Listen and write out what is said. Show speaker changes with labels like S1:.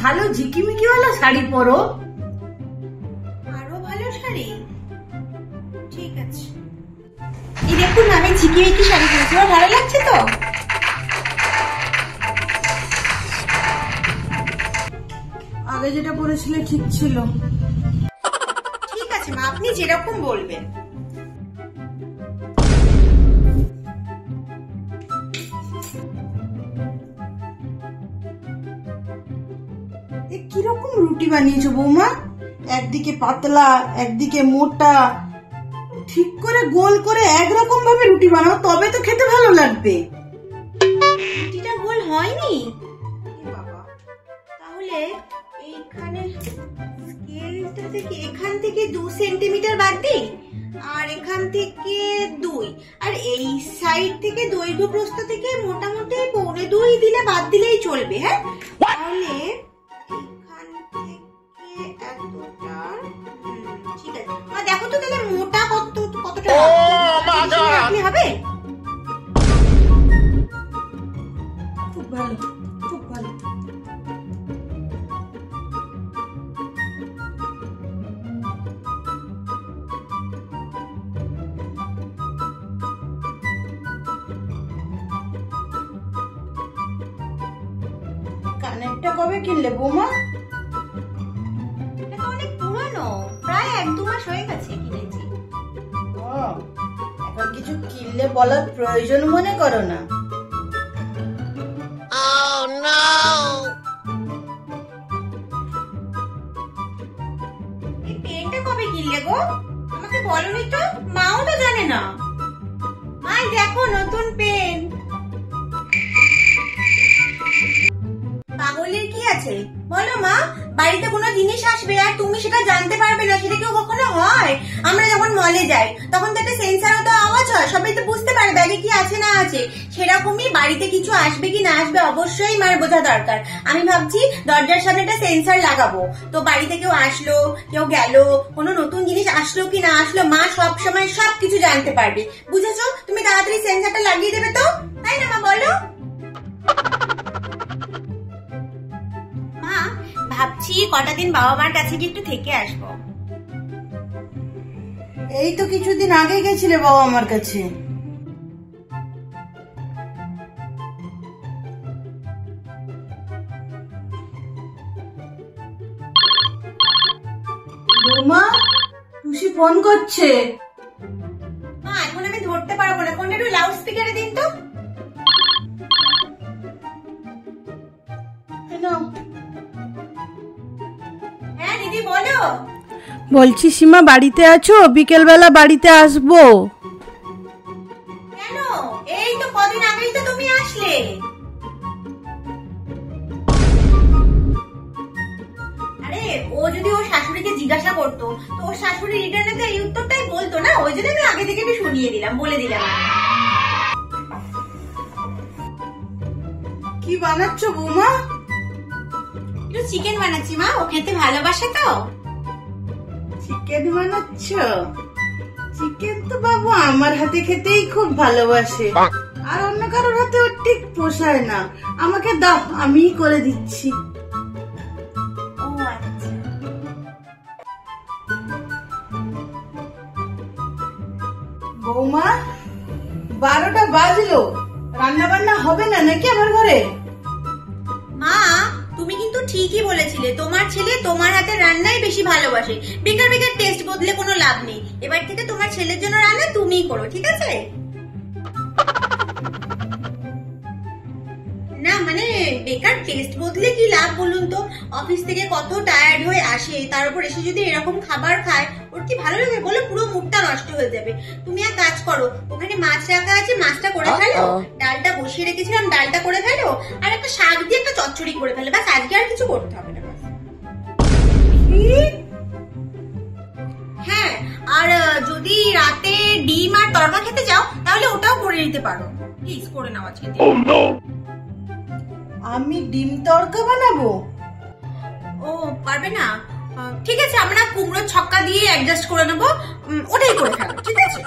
S1: ভালো ঝিকিমিকিওয়ালা শাড়ি পরো।
S2: আরো ভালো শাড়ি? ঠিক আছে, এই দেখুন আমি ঝিকিমিকি শাড়ি পরেছি, আমার ভালো লাগছে তো?
S1: আগে যেটা পরেছিলে ঠিক ছিল।
S2: ঠিক আছে মা, আপনি যেরকম বলবেন।
S1: কিরকম রুটি বানিয়েছো বৌমা? একদিকে পাতলা একদিকে মোটা, ঠিক করে গোল করে একরকম ভাবে রুটি বানাও, তবে তো খেতে ভালো লাগবে।
S2: রুটিটা গোল হয়নি বাবা। তাহলে এইখানে স্কেলটা থেকে এখান থেকে 2 সেন্টিমিটার বাদ দিই, আর এখান থেকে 2, আর এই সাইড থেকে দৈর্ঘ্য প্রস্থ থেকে মোটামুটি 1.25 দিলে বাদ দিলেই চলবে। হ্যাঁ, তাহলে এখান থেকে এতটা। ঠিক আছে মা, দেখো তো তাহলে মোটা কতটা রাখলে হবে?
S1: খুব ভালো, খুব ভালো। কানেরটা কবে কিনলে বৌমা?
S2: এটা তো অনেক পুরনো, প্রায় 1-2 মাস হয়ে গেছে কিনেছি।
S1: এখন কিছু কিনলে বলার প্রয়োজন মনে করো না?
S2: এই পেনটা কবে কিনলে গো? আমাকে বলোনি তো, মাও তো জানে না। মাই দেখো নতুন পেন। পাগলের কি আছে বলো মা? বাড়িতে কোনো জিনিস আসবে আর তুমি সেটা জানতে পারবে না, সেটা কেউ কখনো হয়? আমরা যখন মলে যাই তখন তো একটা সেন্সারও তো আওয়াজ হয়, সবাই তো বুঝতে পারে ব্যাগে কি আছে না আছে। সেরকমই বাড়িতে কিছু আসবে কি না আসবে অবশ্যই মার বোঝা দরকার। আমি ভাবছি দরজার সামনে একটা সেন্সার লাগাবো, তো বাড়িতে কেউ আসলো কেউ গেল, কোনো নতুন জিনিস আসলো কি না আসলো, মা সব সময় সবকিছু জানতে পারবে। বুঝেছো? তুমি তাড়াতাড়ি সেন্সারটা লাগিয়ে দেবে তো, তাই না মা বলো? মা ভাবছি কটা দিন বাবা মার কাছে গিয়ে একটু থেকে আসবো।
S1: এই তো কিছুদিন আগে গেছিলে বাবা আমার কাছে। বৌমা, খুশি ফোন করছে।
S2: মা এখন আমি ধরতে পারবো না, ফোনটা একটু লাউড স্পিকারে দিন তো। হ্যাঁ দিদি বলো।
S1: বলছি সীমা বাড়িতে আছো? বিকেলবেলা বাড়িতে আসবো।
S2: কেন? এই তো কদিন আগেই তো তুমি আসলে। আরে ও যদি ওর শাশুড়িকে জিজ্ঞাসা করতো তো ওর শাশুড়ি রিটার্নে তো এই উত্তরটাই বলতো না, ওই জন্য আমি আগে থেকে একটু শুনিয়ে দিলাম, বলে দিলাম।
S1: কি বানাচ্ছো বৌমা?
S2: একটু চিকেন বানাচ্ছি মা, ও খেতে ভালোবাসে তো।
S1: চিকেন বানাচ্ছ? চিকেন তো বাবু আমার হাতে খেতেই খুব ভালোবাসে, আর অন্য কারোর হাতে ওর ঠিক পোষায় না। আমাকে দাও, আমিই করে দিচ্ছি।
S2: ও আচ্ছা।
S1: বৌমা 12টা বাজলো, রান্না বান্না হবে না নাকি আমার ঘরে?
S2: মা তুমি কিন্তু ঠিকই বলেছিলে, তোমার ছেলে তোমার হাতে রান্নাই বেশি ভালোবাসে। বেকার বেকার টেস্ট বদলে কোনো লাভ নেই, এবার থেকে তোমার ছেলের জন্য রান্না তুমিই করো, ঠিক আছে? না মানে বেকার টেস্ট বদলে কি লাভ বলুন তো? অফিস থেকে কত টায়ার্ড হয়ে আসে, তার উপর এসে যদি এরকম খাবার খায় ওর কি ভালো লাগে বলো? পুরো মুডটা নষ্ট হয়ে যাবে। তুমি এক কাজ করো, ওখানে মাছ রাখা আছে, মাছটা করে ফেলো, ডালটা বসিয়ে রেখেছিলাম ডালটা করে ফেলো, আর একটা শাক দিয়ে একটা চচ্চড়ি করে ফেলো, ব্যাস আজকে আর কিছু করতে হবে না। হ্যাঁ, আর যদি রাতে ডিম আর তরকা খেতে চাও তাহলে ওটাও করে নিতে পারো, প্লিজ করে নাও আজকে।
S1: আমি ডিম তড়কা বানাবো?
S2: ও পারবে না? ঠিক আছে, আমরা কুমড়োর ছক্কা দিয়ে অ্যাডজাস্ট করে নেবো, ওটাই করে ফেলো, ঠিক আছে?